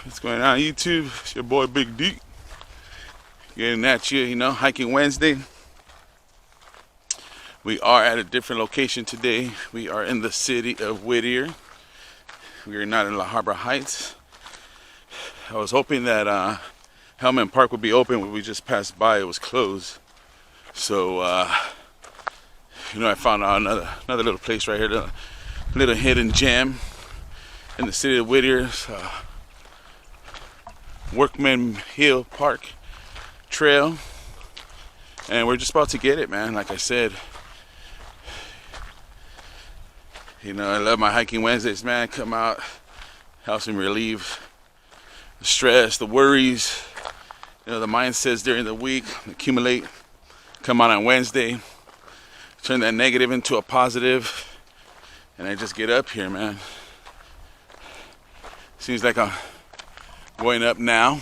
What's going on, YouTube? It's your boy Big D. Getting at you, Hiking Wednesday. We are at a different location today. We are in the city of Whittier. We are not in La Harbor Heights. I was hoping that Hellman Park would be open when we just passed by. It was closed. So, I found out another little place right here, a little hidden gem in the city of Whittier. Workman Hill Park Trail, and we're just about to get it, man. Like I said, I love my hiking Wednesdays, man. Come out, helps me relieve the stress, the worries, the mindsets during the week accumulate. Come out on Wednesday, turn that negative into a positive, and I just get up here, man. Seems like I'm going up now,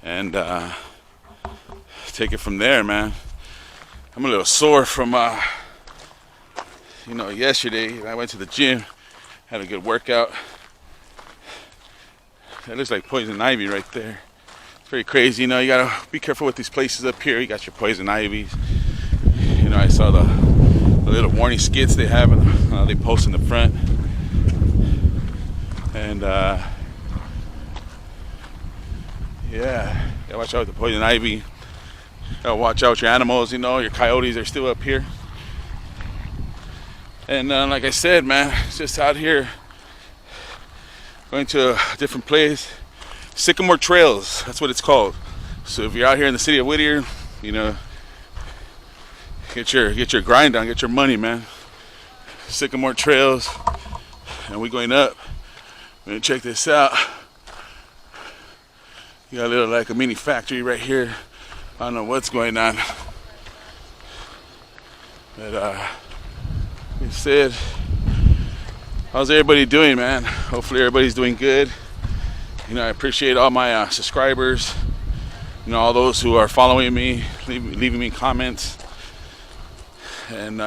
and take it from there, man. I'm a little sore from yesterday. I went to the gym, had a good workout. That looks like poison ivy right there. It's pretty crazy. You gotta be careful with these places up here. You got your poison ivies. I saw the little warning skits they have, they post in the front, and yeah, gotta watch out with the poison ivy. Gotta watch out with your animals, your coyotes are still up here. And like I said, man, just out here going to a different place. Sycamore Trails, that's what it's called. So if you're out here in the city of Whittier, get your grind on, get your money, man. Sycamore Trails, and we're going up. We're gonna check this out. You got a little like a mini factory right here. I don't know what's going on, but like I said, how's everybody doing, man? Hopefully everybody's doing good. I appreciate all my subscribers, all those who are following me, leaving me comments, and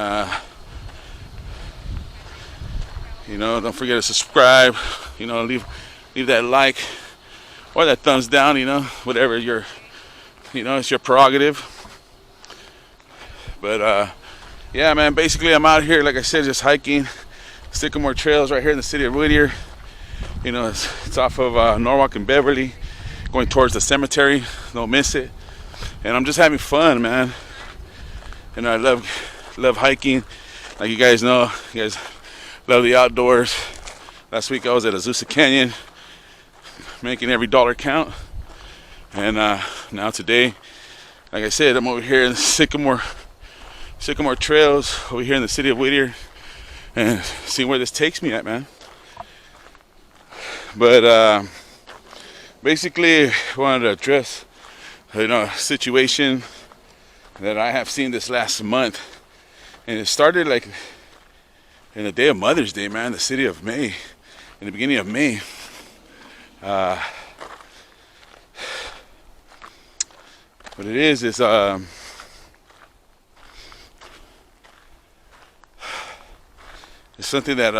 don't forget to subscribe. Leave that like or that thumbs down, whatever it's your prerogative. But yeah, man, basically I'm out here, like I said, just hiking Sycamore Trails right here in the city of Whittier. It's off of Norwalk and Beverly, going towards the cemetery. Don't miss it. And I'm just having fun, man. I love hiking. Like you guys know, you guys love the outdoors. Last week I was at Azusa Canyon, making every dollar count. And now today, like I said, I'm over here in the Sycamore Trails, over here in the city of Whittier, and seeing where this takes me at, man. But basically, I wanted to address a situation that I have seen this last month, and it started like in the day of Mother's Day, man. The city of May, in the beginning of May. What it is it's something that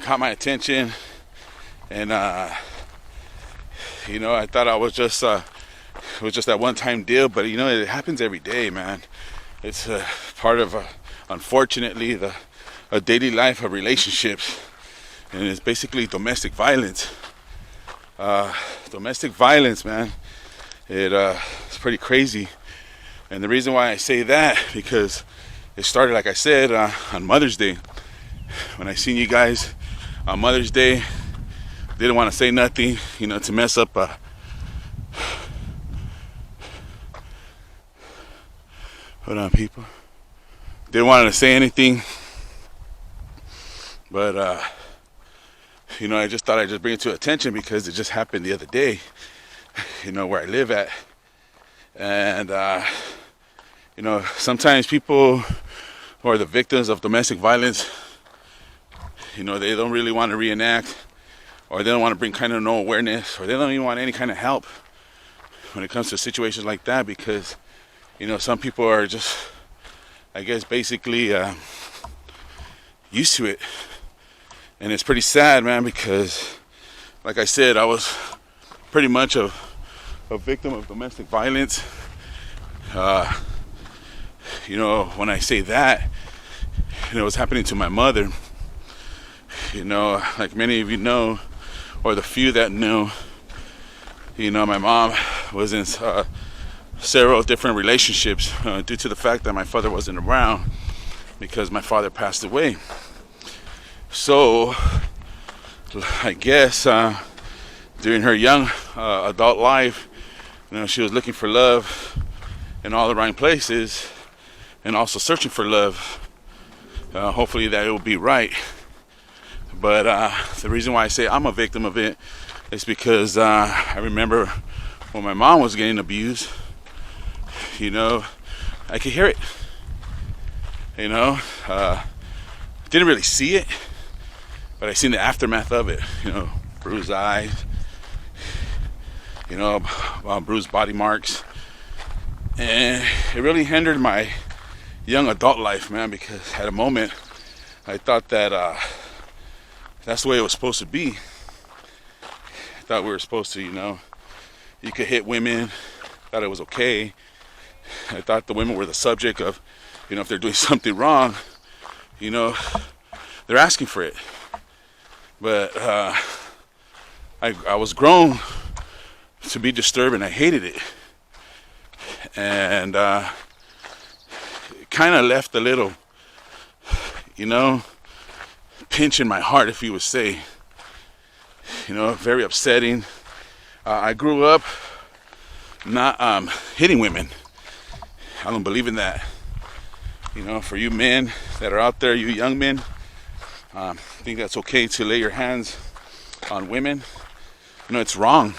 caught my attention, and I thought I was just it was just that one-time deal, but it happens every day, man. It's part of unfortunately a daily life of relationships, and it's basically domestic violence. Domestic violence, man. It's pretty crazy, and the reason why I say that, because it started, like I said, on Mother's Day. When I seen you guys on Mother's Day, didn't want to say nothing, to mess up. Hold on, people. Didn't want to say anything, but I just thought I'd just bring it to attention because it just happened the other day. Where I live at, and sometimes people who are the victims of domestic violence, they don't really want to reenact, or they don't want to bring kind of no awareness, or they don't even want any kind of help when it comes to situations like that, because some people are just, I guess, basically used to it. And it's pretty sad, man, because like I said, I was pretty much a victim of domestic violence. You know, when I say that, you know, it was happening to my mother. You know, like many of you know, or the few that know, you know, my mom was in several different relationships due to the fact that my father wasn't around because my father passed away. So, I guess during her young adult life, you know, she was looking for love in all the right places and also searching for love. Hopefully that it will be right. But the reason why I say I'm a victim of it is because I remember when my mom was getting abused, you know, I could hear it. You know, didn't really see it, but I seen the aftermath of it. You know, bruised eyes, you know, bruised body marks. And it really hindered my young adult life, man, because at a moment I thought that that's the way it was supposed to be. I thought we were supposed to, you know, you could hit women, thought it was okay. I thought the women were the subject of, you know, if they're doing something wrong, you know, they're asking for it. But I was grown to be disturbed and I hated it. And it kind of left a little, you know, pinch in my heart, if you would say. You know, very upsetting. I grew up not hitting women. I don't believe in that. You know, for you men that are out there, you young men, I think that's okay to lay your hands on women. You know, it's wrong.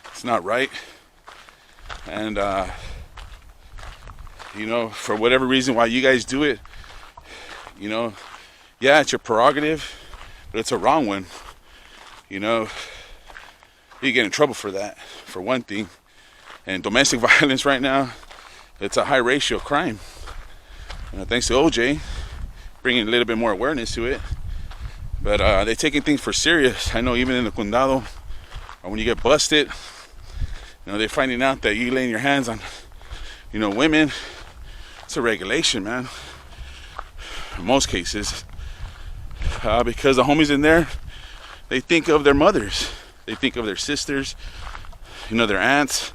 It's not right. And, you know, for whatever reason why you guys do it, you know, yeah, it's your prerogative, but it's a wrong one. You know, you get in trouble for that, for one thing. And domestic violence right now, it's a high ratio crime. You know, thanks to OJ, bringing a little bit more awareness to it. But they're taking things for serious. I know even in the condado, when you get busted, you know, they're finding out that you laying your hands on, you know, women. It's a regulation, man. In most cases. Because the homies in there, they think of their mothers. They think of their sisters, you know, their aunts,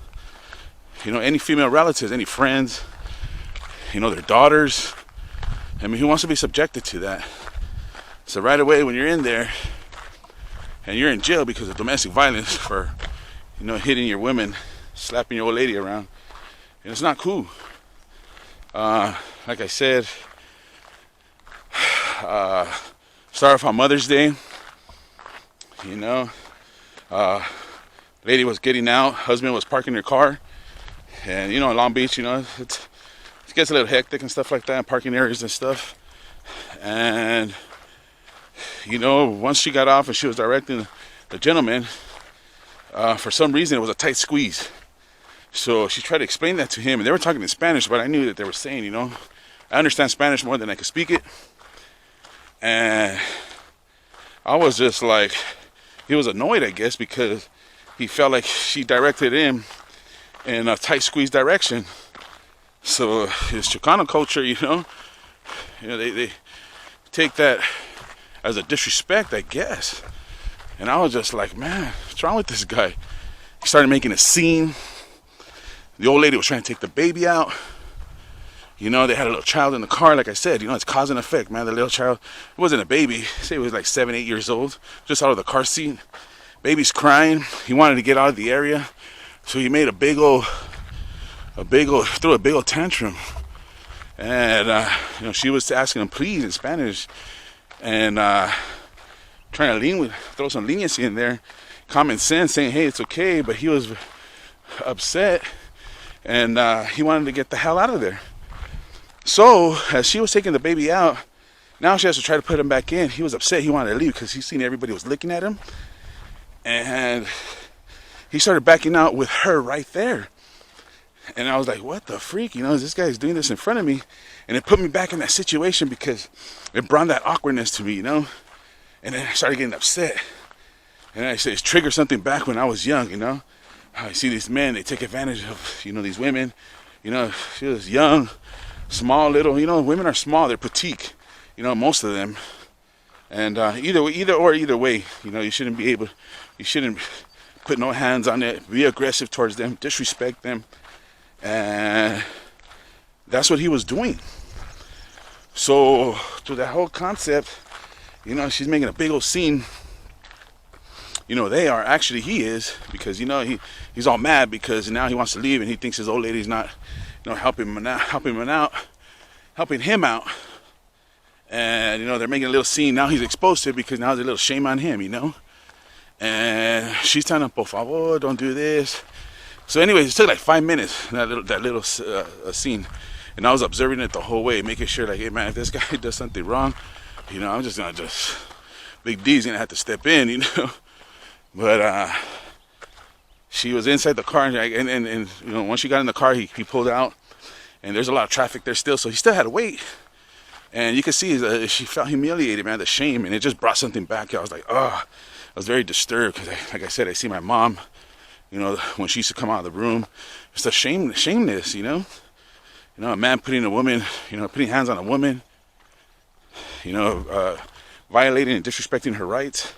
you know, any female relatives, any friends, you know, their daughters. I mean, who wants to be subjected to that? So right away when you're in there and you're in jail because of domestic violence for, you know, hitting your women, slapping your old lady around, and it's not cool. Like I said, start off on Mother's Day. You know, lady was getting out, husband was parking their car, and you know, in Long Beach, you know, it gets a little hectic and stuff like that, parking areas and stuff. And you know, once she got off and she was directing the gentleman, for some reason it was a tight squeeze. So she tried to explain that to him, and they were talking in Spanish, but I knew that they were saying, you know, I understand Spanish more than I could speak it. And I was just like, he was annoyed, I guess, because he felt like she directed him in a tight squeeze direction. So his Chicano culture, you know, they take that as a disrespect, I guess. And I was just like, man, what's wrong with this guy? He started making a scene. The old lady was trying to take the baby out. You know, they had a little child in the car. Like I said, you know, it's cause and effect, man. The little child, it wasn't a baby. Say it was like 7, 8 years old, just out of the car seat. Baby's crying. He wanted to get out of the area. So he made threw a big old tantrum. And, you know, she was asking him, please, in Spanish. And trying to throw some leniency in there. Common sense, saying, hey, it's okay. But he was upset. And he wanted to get the hell out of there. So, as she was taking the baby out, now she has to try to put him back in. He was upset. He wanted to leave because he seen everybody was looking at him. And he started backing out with her right there. And I was like, what the freak? You know, this guy's doing this in front of me. And it put me back in that situation because it brought that awkwardness to me, you know. And then I started getting upset. And I say it's triggered something back when I was young, you know. I see these men, they take advantage of, you know, these women. You know, she was young, small, little. You know, women are small, they're petite. You know, most of them. And either way, you know, you shouldn't put no hands on it. Be aggressive towards them, disrespect them, and that's what he was doing. So through that whole concept, you know, she's making a big old scene. You know, he is, because, you know, he's all mad because now he wants to leave and he thinks his old lady's not, you know, helping him out. And, you know, they're making a little scene. Now he's exposed to it because now there's a little shame on him, you know. And she's telling him, por favor, don't do this. So anyways, it took like 5 minutes, that little scene. And I was observing it the whole way, making sure, like, hey, man, if this guy does something wrong, you know, I'm just going to Big D's going to have to step in, you know. But she was inside the car, and you know, once she got in the car, he pulled out. And there's a lot of traffic there still, so he still had to wait. And you could see she felt humiliated, man, the shame, and it just brought something back. I was like, oh, I was very disturbed because, like I said, I see my mom, you know, when she used to come out of the room. It's the shameness, you know. You know, a man putting hands on a woman, you know, violating and disrespecting her rights.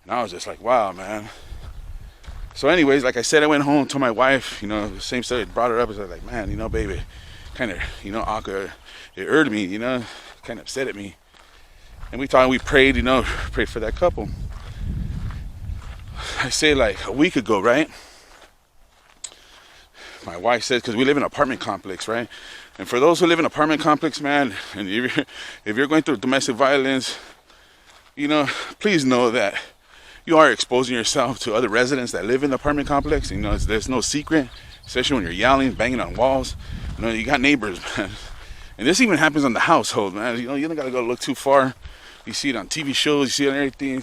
And I was just like, wow, man. So anyways, like I said, I went home, told my wife, you know, the same story, brought her up. I was like, man, you know, baby, kind of, you know, awkward. It irked me, you know, kind of upset at me. And we prayed, you know, prayed for that couple. I say like a week ago, right? My wife says, because we live in an apartment complex, right? And for those who live in an apartment complex, man, and if you're going through domestic violence, you know, please know that you are exposing yourself to other residents that live in the apartment complex. You know, there's no secret, especially when you're yelling, banging on walls. You know, you got neighbors, man. And this even happens on the household, man. You know, you don't gotta go look too far. You see it on TV shows, you see it on everything.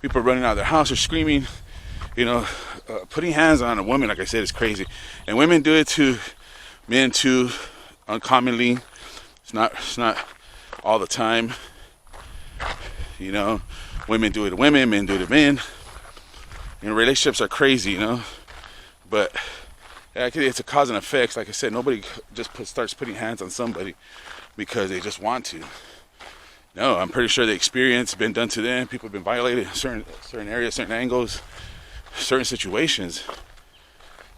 People running out of their house or screaming. You know, putting hands on a woman, like I said, is crazy. And women do it to men too, uncommonly. It's not all the time. You know, women do it to women, men do it to men. You know, relationships are crazy, you know. But actually, it's a cause and effect. Like I said, nobody just starts putting hands on somebody because they just want to. No, I'm pretty sure the experience been done to them. People have been violated in certain areas, certain angles, certain situations.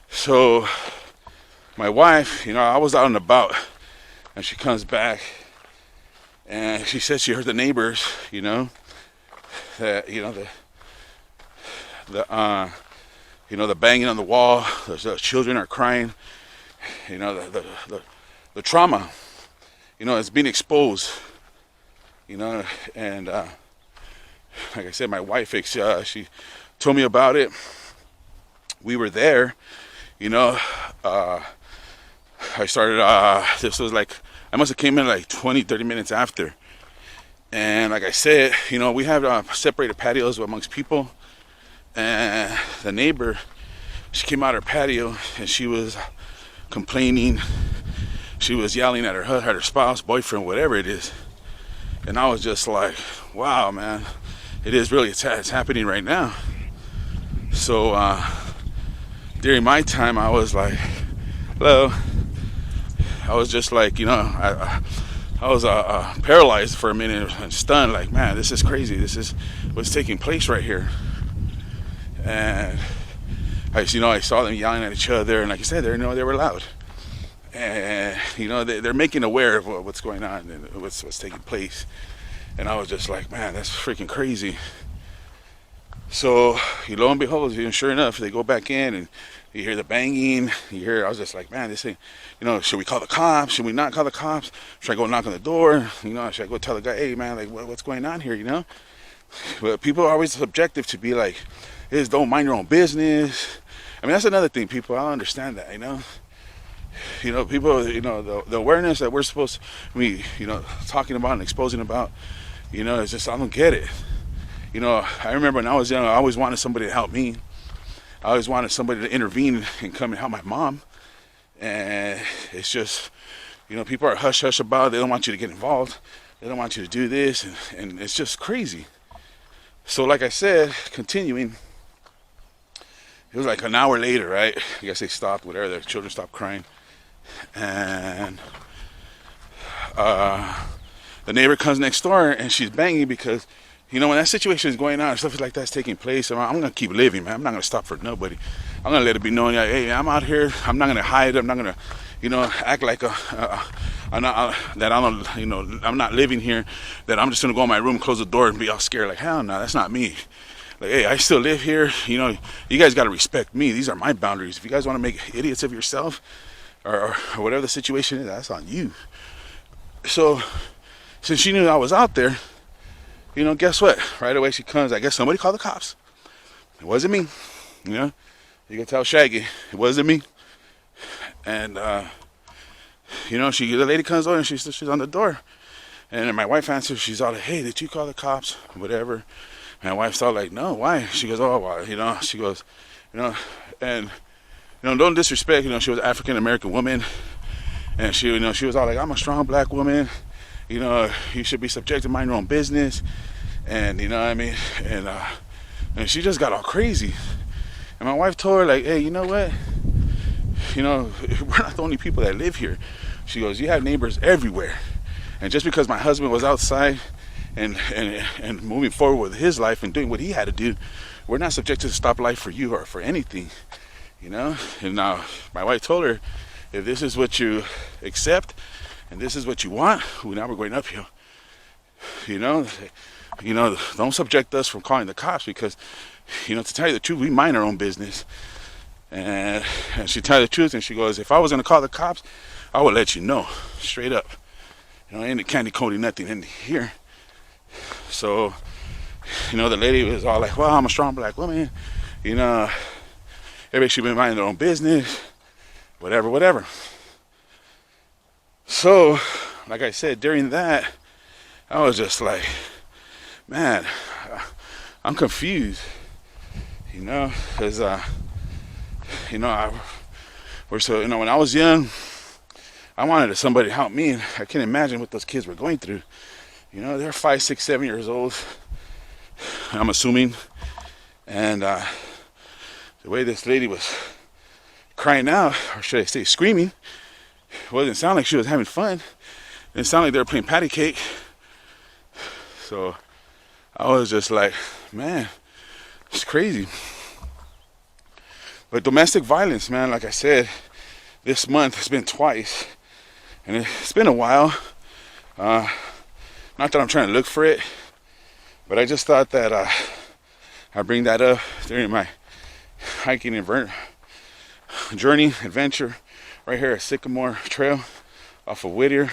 So my wife, you know, I was out and about, and she comes back, and she said she heard the neighbors, you know, that, you know, the banging on the wall, the children are crying, you know, the trauma, you know, it's being exposed, you know. And like I said, my wife, she told me about it. We were there, you know. I started, this was like, I must have came in like 20-30 minutes after. And like I said, you know, we have separated patios amongst people. And the neighbor, she came out her patio and she was complaining. She was yelling at her spouse, boyfriend, whatever it is. And I was just like, wow, man, it is really, it's happening right now. So during my time, I was like, hello. I was just like, you know, I was paralyzed for a minute and stunned, like, man, this is crazy. This is what's taking place right here. And I saw them yelling at each other, and like I said, they were loud. And you know, they're making aware of what's going on and what's taking place. And I was just like, man, that's freaking crazy. So, lo and behold, sure enough, they go back in and you hear the banging. I was just like, man, this thing, you know, should we call the cops? Should we not call the cops? Should I go knock on the door? You know, should I go tell the guy, hey, man, like, what's going on here, you know? But people are always subjective to be like, don't mind your own business. I mean, that's another thing, people. I don't understand that, you know? You know, people, you know, the awareness that we're supposed to be, you know, talking about and exposing about, you know, it's just, I don't get it. You know, I remember when I was young, I always wanted somebody to help me. I always wanted somebody to intervene and come and help my mom. And it's just, you know, people are hush-hush about it. They don't want you to get involved. They don't want you to do this. And it's just crazy. So like I said, continuing, it was like an hour later, right? I guess they stopped, whatever, the children stopped crying. And the neighbor comes next door and she's banging because, you know, when that situation is going on, stuff like that's taking place, I'm going to keep living, man. I'm not going to stop for nobody. I'm going to let it be known, like, hey, I'm out here. I'm not going to hide. I'm not going to, you know, act like I'm not living here, that I'm just going to go in my room, close the door, and be all scared. Like, hell no, that's not me. Like, hey, I still live here. You know, you guys got to respect me. These are my boundaries. If you guys want to make idiots of yourself or whatever the situation is, that's on you. So, since she knew I was out there, you know, guess what? Right away she comes. I guess somebody called the cops. It wasn't me. You know, you can tell Shaggy, it wasn't me. And, you know, the lady comes over and she's on the door. And then my wife answers. She's all like, hey, did you call the cops? Whatever. My wife's all like, no, why? She goes, oh, well, you know, she goes, you know, and, you know, don't disrespect, you know, she was an African-American woman. And she, you know, she was all like, I'm a strong black woman. You know, you should be subject to mind your own business. And, you know what I mean? And she just got all crazy. And my wife told her, like, hey, you know what? You know, we're not the only people that live here. She goes, you have neighbors everywhere. And just because my husband was outside and moving forward with his life and doing what he had to do, we're not subject to stop life for you or for anything. You know? And now my wife told her, if this is what you accept and this is what you want, well, now we're going uphill. You know, don't subject us from calling the cops because, you know, to tell you the truth, we mind our own business. And she told the truth, and she goes, if I was going to call the cops, I would let you know, straight up. You know, ain't candy coating nothing in here. So, you know, the lady was all like, well, I'm a strong black woman. You know, everybody should be minding their own business. Whatever. So, like I said, during that, I was just like, man, I'm confused. You know, because, you know, when I was young, I wanted somebody to help me, and I can't imagine what those kids were going through. You know, they're 5, 6, 7 years old, I'm assuming. And the way this lady was crying out, or should I say screaming, it wasn't sound like she was having fun. It didn't sound like they were playing patty cake. So I was just like, man, it's crazy. But domestic violence, man, like I said, this month has been twice. And it's been a while. Not that I'm trying to look for it, but I just thought that I'd bring that up during my hiking adventure right here at Sycamore Trail off of Whittier.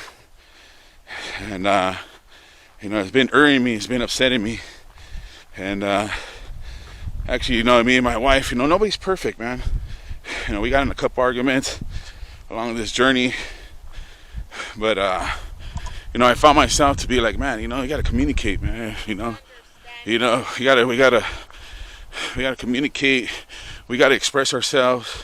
And, you know, it's been irking me, it's been upsetting me. And actually, you know, me and my wife, you know, nobody's perfect, man. You know, we got in a couple arguments along this journey. But, you know, I found myself to be like, man, you know, you got to communicate, man. We gotta communicate. We got to express ourselves.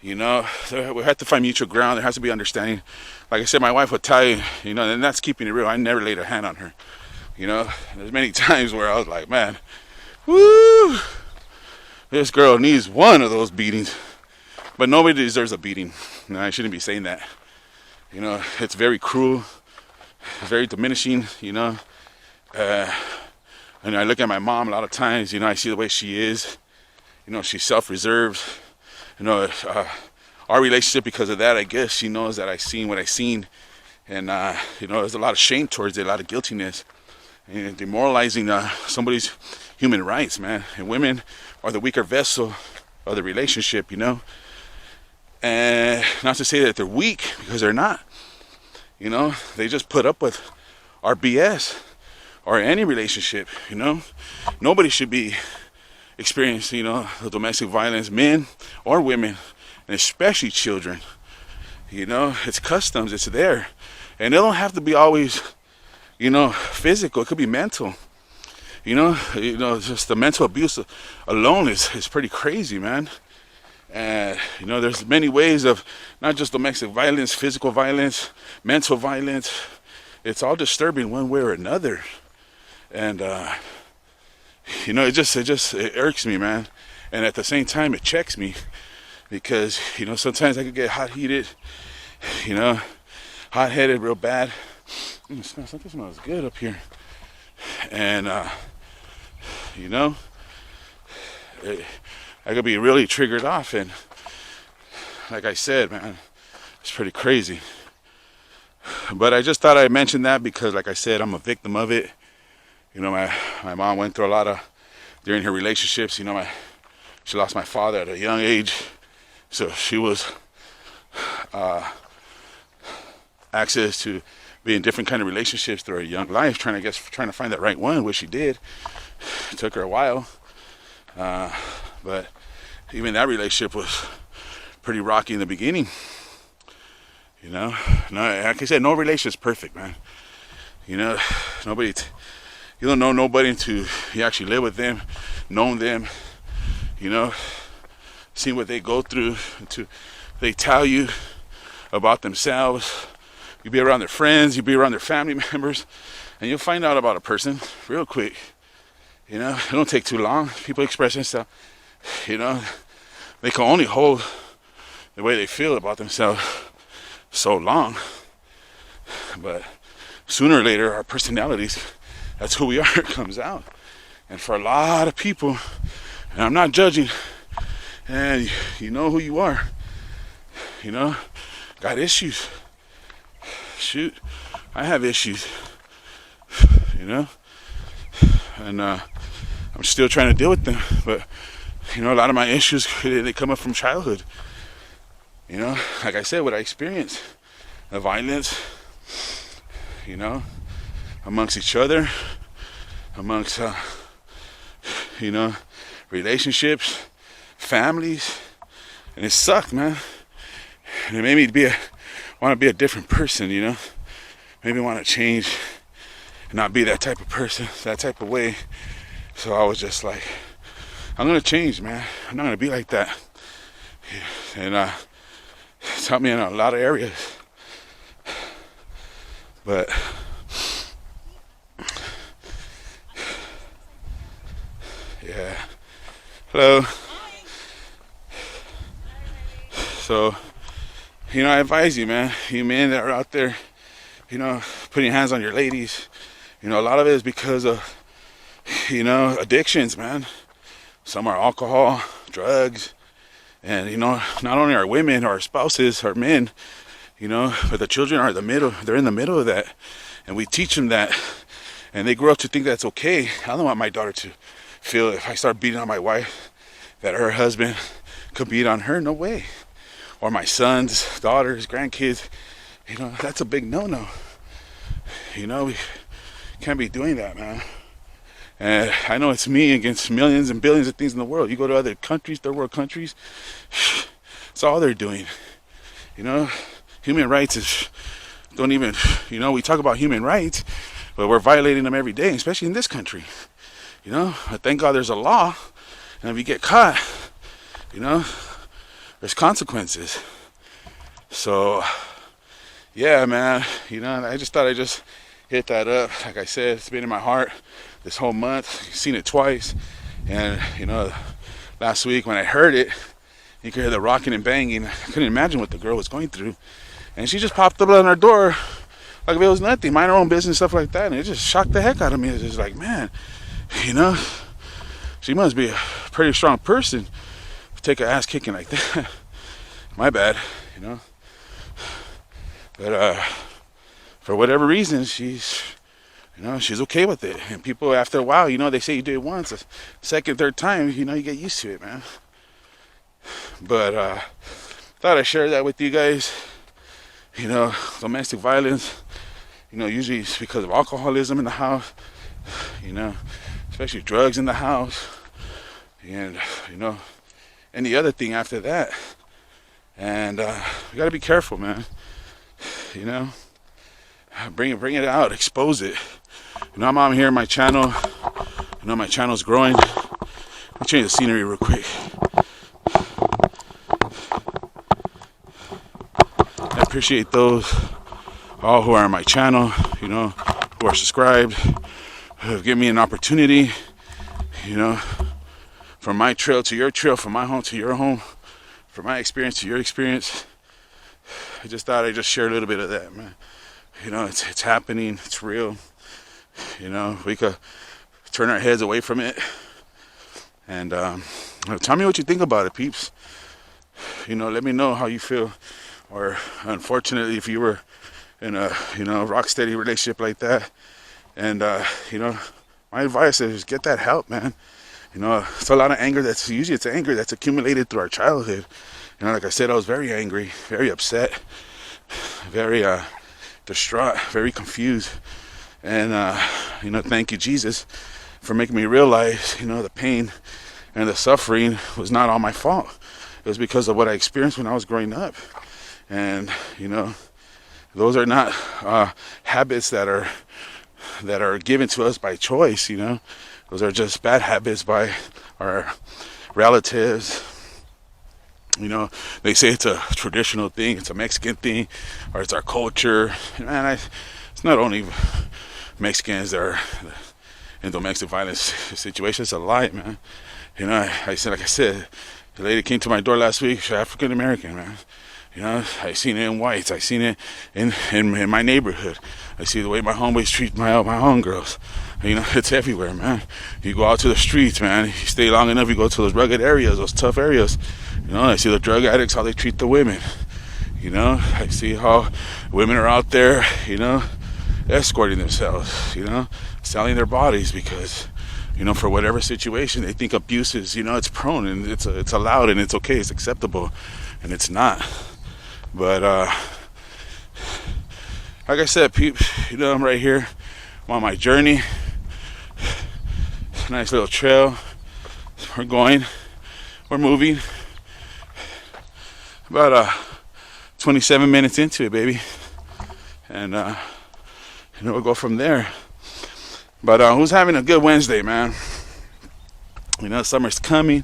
You know, we have to find mutual ground. There has to be understanding. Like I said, my wife would tell you, you know, and that's keeping it real. I never laid a hand on her. You know, there's many times where I was like, man, woo, this girl needs one of those beatings. But nobody deserves a beating. No, I shouldn't be saying that. You know, it's very cruel. It's very diminishing, you know. And I look at my mom a lot of times, you know, I see the way she is. You know, she's self-reserved. You know, our relationship, because of that, I guess she knows that I've seen what I've seen. And, you know, there's a lot of shame towards it, a lot of guiltiness. And demoralizing somebody's human rights, man. And women are the weaker vessel of the relationship, you know. And not to say that they're weak, because they're not. You know, they just put up with our BS or any relationship, you know. Nobody should be experiencing, you know, the domestic violence, men or women, and especially children. You know, it's customs, it's there. And it don't have to be always, you know, physical. It could be mental. You know, just the mental abuse alone is pretty crazy, man. And, you know, there's many ways of not just domestic violence, physical violence, mental violence. It's all disturbing one way or another. And, you know, it irks me, man. And at the same time, it checks me because, you know, sometimes I could get hot-heated, you know, hot-headed real bad. Something smells good up here. And, you know, I could be really triggered off. And like I said, man, it's pretty crazy. But I just thought I'd mention that because, like I said, I'm a victim of it. You know, my mom went through a lot during her relationships. You know, she lost my father at a young age. So she was access to be in different kind of relationships through her young life, trying to find that right one, which she did. It took her a while. But even that relationship was pretty rocky in the beginning. You know, no, like I said, no relationship is perfect, man. You know, you don't know nobody until you actually live with them, know them, you know, see what they go through, until they tell you about themselves. You be around their friends, you be around their family members, and you'll find out about a person real quick. You know, it don't take too long. People express themselves, you know, they can only hold the way they feel about themselves so long. But sooner or later, our personalities, that's who we are, comes out. And for a lot of people, and I'm not judging, and you know who you are, you know, got issues. Shoot, I have issues, you know, and I'm still trying to deal with them. But you know, a lot of my issues, they come up from childhood. You know, like I said, what I experienced, the violence, you know, amongst each other, amongst, you know, relationships, families, and it sucked, man. And it made me want to be a different person, you know, made me want to change and not be that type of person, that type of way. So I was just like, I'm going to change, man. I'm not going to be like that. And it's helped me in a lot of areas. But yeah. Hello. So, you know, I advise you, man, you men that are out there, you know, putting hands on your ladies, you know, a lot of it is because of, you know, addictions, man. Some are alcohol, drugs, and, you know, not only our women, our spouses, our men, you know, but the children are they're in the middle of that, and we teach them that, and they grow up to think that's okay. I don't want my daughter to feel if I start beating on my wife that her husband could beat on her. No way. Or my sons, daughters, grandkids, you know, that's a big no-no. You know, we can't be doing that, man. And I know it's me against millions and billions of things in the world. You go to other countries, third world countries, it's all they're doing. You know, human rights don't even, you know, we talk about human rights, but we're violating them every day, especially in this country. You know, but thank God there's a law, and if you get caught, you know, there's consequences. So, yeah, man, you know, I just thought I'd just hit that up. Like I said, it's been in my heart this whole month. I've seen it twice. And, you know, last week when I heard it, you could hear the rocking and banging. I couldn't imagine what the girl was going through. And she just popped up on her door like if it was nothing, mind her own business, stuff like that. And it just shocked the heck out of me. It's just like, man, you know, she must be a pretty strong person to take an ass kicking like that. My bad, you know. But for whatever reason, she's okay with it. And people, after a while, you know, they say you do it once, a second, third time, you know, you get used to it, man. But thought I'd share that with you guys. You know, domestic violence, you know, usually it's because of alcoholism in the house, you know, especially drugs in the house, and, you know, any other thing after that. And you gotta be careful, man. You know, bring it out, expose it. You know, I'm out here on my channel. You know, my channel's growing. Let me change the scenery real quick. I appreciate those all who are on my channel, you know, who are subscribed, who have given me an opportunity, you know, from my trail to your trail, from my home to your home, from my experience to your experience. I just thought I'd just share a little bit of that, man. You know, it's happening, it's real. You know, we could turn our heads away from it. And tell me what you think about it, peeps. You know, let me know how you feel. Or unfortunately, if you were in a, you know, rock steady relationship like that. And, you know, my advice is get that help, man. You know, it's a lot of anger it's anger that's accumulated through our childhood. You know, like I said, I was very angry, very upset, very distraught, very confused. And, you know, thank you, Jesus, for making me realize, you know, the pain and the suffering was not all my fault. It was because of what I experienced when I was growing up. And, you know, those are not habits that are given to us by choice, you know. Those are just bad habits by our relatives. You know, they say it's a traditional thing, it's a Mexican thing, or it's our culture. Man, it's not only Mexicans that are in domestic violence situations. It's a lie, man. You know, I said, like I said, the lady came to my door last week. She's African American, man. You know, I seen it in whites. I seen it in my neighborhood. I see the way my homeboys treat my homegirls. You know, it's everywhere, man. You go out to the streets, man. You stay long enough, you go to those rugged areas, those tough areas. You know, I see the drug addicts, how they treat the women. You know, I see how women are out there, you know, escorting themselves, you know, selling their bodies because, you know, for whatever situation they think abuse is, you know, it's prone and it's allowed and it's okay, it's acceptable, and it's not. But like I said, peeps, you know, I'm right here. I'm on my journey. Nice little trail. We're moving. About 27 minutes into it, baby. And you know, we'll go from there. But who's having a good Wednesday, man? You know, summer's coming.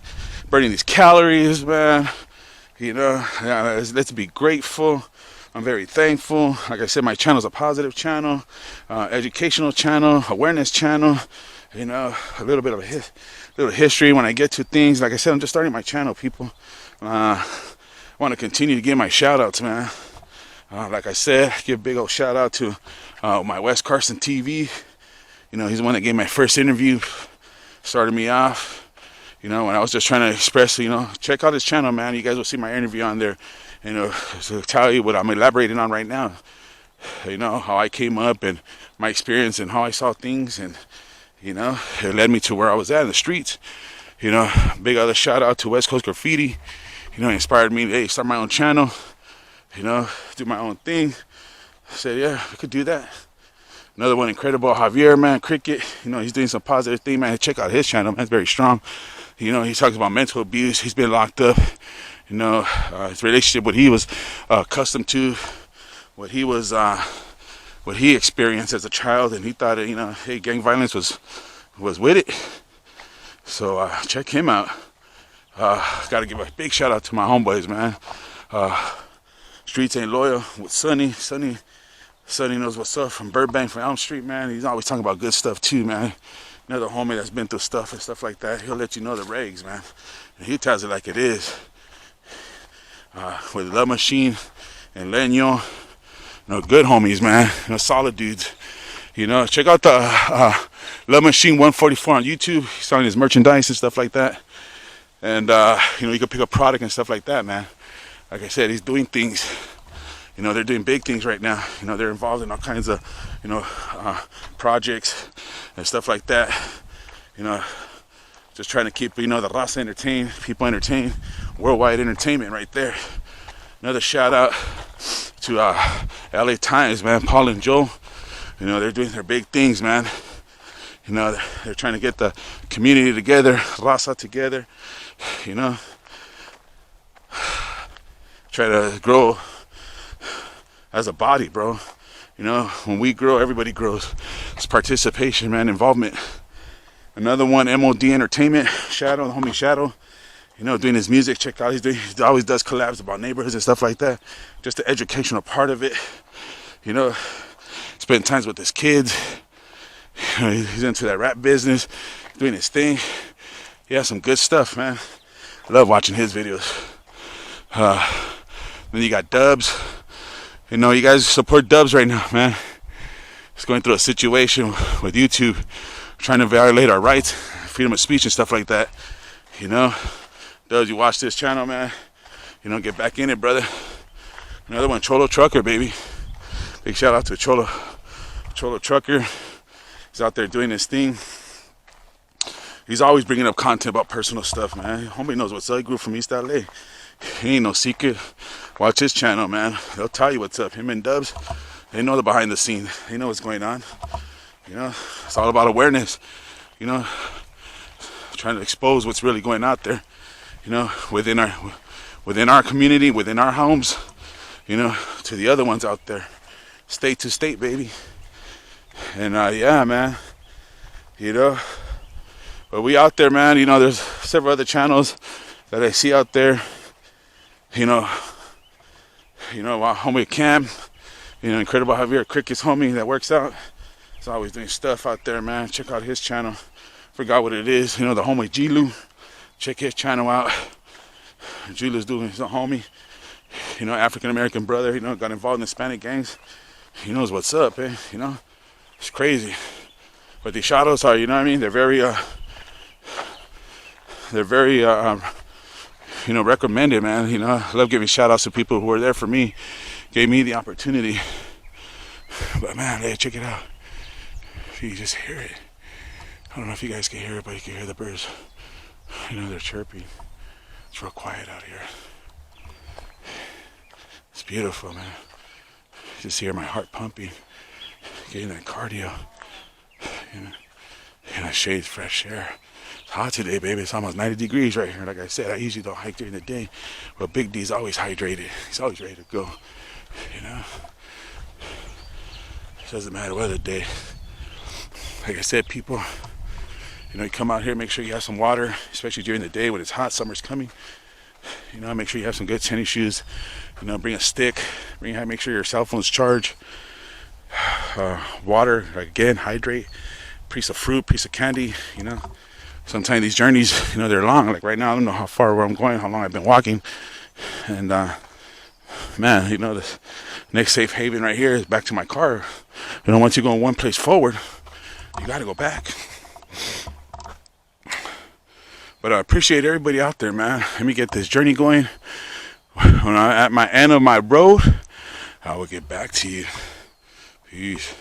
Burning these calories, man. You know, let's be grateful. I'm very thankful. Like I said, my channel's a positive channel, educational channel, awareness channel. You know, a little bit of little history when I get to things. Like I said, I'm just starting my channel, people. I want to continue to give my shout outs, man. Like I said, give a big old shout out to my West Carson TV. You know, he's the one that gave my first interview, started me off. You know, when I was just trying to express, you know, check out his channel, man. You guys will see my interview on there. You know, to tell you what I'm elaborating on right now. You know, how I came up and my experience and how I saw things. And, you know, it led me to where I was at in the streets. You know, big other shout out to West Coast Graffiti. You know, it inspired me to, hey, start my own channel. You know, do my own thing. I said, yeah, I could do that. Another one, Incredible Javier, man, Cricket. You know, he's doing some positive thing, man. Check out his channel, man. It's very strong. You know, he talks about mental abuse. He's been locked up. You know, his relationship, what he was accustomed to, what he experienced as a child, and he thought, you know, hey, gang violence was with it. So check him out. Got to give a big shout out to my homeboys, man. Streets Ain't Loyal with Sonny. Sonny knows what's up from Burbank, from Elm Street, man. He's always talking about good stuff too, man. Another homie that's been through stuff and stuff like that. He'll let you know the regs, man. And he tells it like it is. With Love Machine and Leño, you know, good homies, man. You know, solid dudes. You know, check out the Love Machine 144 on YouTube. He's selling his merchandise and stuff like that. And you know, you can pick up product and stuff like that, man. Like I said, he's doing things. You know, they're doing big things right now. You know, they're involved in all kinds of, you know, projects and stuff like that. You know, just trying to keep, you know, the raza entertained, people entertained. Worldwide entertainment right there. Another shout out to LA Times, man. Paul and Joe. You know, they're doing their big things, man. You know, they're trying to get the community together, raza together. You know, try to grow as a body, bro. You know, when we grow, everybody grows. It's participation, man, involvement. Another one, MOD Entertainment, Shadow, the homie Shadow. You know, doing his music. Check out, he always does collabs about neighborhoods and stuff like that. Just the educational part of it. You know, spending times with his kids. You know, he's into that rap business, doing his thing. He has some good stuff, man. I love watching his videos. Then you got Dubs. You know, you guys support Dubs right now, man. He's going through a situation with YouTube, trying to violate our rights, freedom of speech and stuff like that. You know, Dubs, you watch this channel, man. You know, get back in it, brother. Another one, Cholo Trucker, baby. Big shout out to Cholo Trucker. He's out there doing his thing. He's always bringing up content about personal stuff, man. Homie knows what's up. He grew from East LA. He ain't no secret. Watch his channel, man. They'll tell you what's up. Him and Dubs, they know the behind the scenes. They know what's going on. You know, it's all about awareness. You know, trying to expose what's really going out there. You know, within our community, within our homes. You know, to the other ones out there, state to state, baby. And yeah, man. You know, but we out there, man. You know, there's several other channels that I see out there. You know, homie Cam, you know, Incredible Javier, Cricket's homie that works out. He's always doing stuff out there, man. Check out his channel. Forgot what it is. You know, the homie Gilu. Check his channel out. Gilu's doing his homie. You know, African American brother. You know, got involved in Hispanic gangs. He knows what's up, eh? You know, it's crazy. But these shadows are, you know what I mean? They're very you know, recommended, man. You know, I love giving shout outs to people who were there for me, gave me the opportunity. But man, hey, check it out. If you just hear it, I don't know if you guys can hear it, but you can hear the birds. You know, they're chirping. It's real quiet out here. It's beautiful, man. Just hear my heart pumping, getting that cardio. You know, and I shade fresh air. It's hot today, baby. It's almost 90 degrees right here. Like I said, I usually don't hike during the day, but Big D's always hydrated. He's always ready to go. You know, it doesn't matter what the day. Like I said, people, you know, you come out here, make sure you have some water, especially during the day when it's hot. Summer's coming. You know, make sure you have some good tennis shoes. You know, bring a stick. Make sure your cell phone's charged. Water, again, hydrate. Piece of fruit, piece of candy. You know, sometimes these journeys, you know, they're long. Like right now, I don't know how far where I'm going, how long I've been walking. And man, you know, the next safe haven right here is back to my car. You know, once you go in one place forward, you got to go back. But I appreciate everybody out there, man. Let me get this journey going. When I'm at my end of my road, I will get back to you. Peace.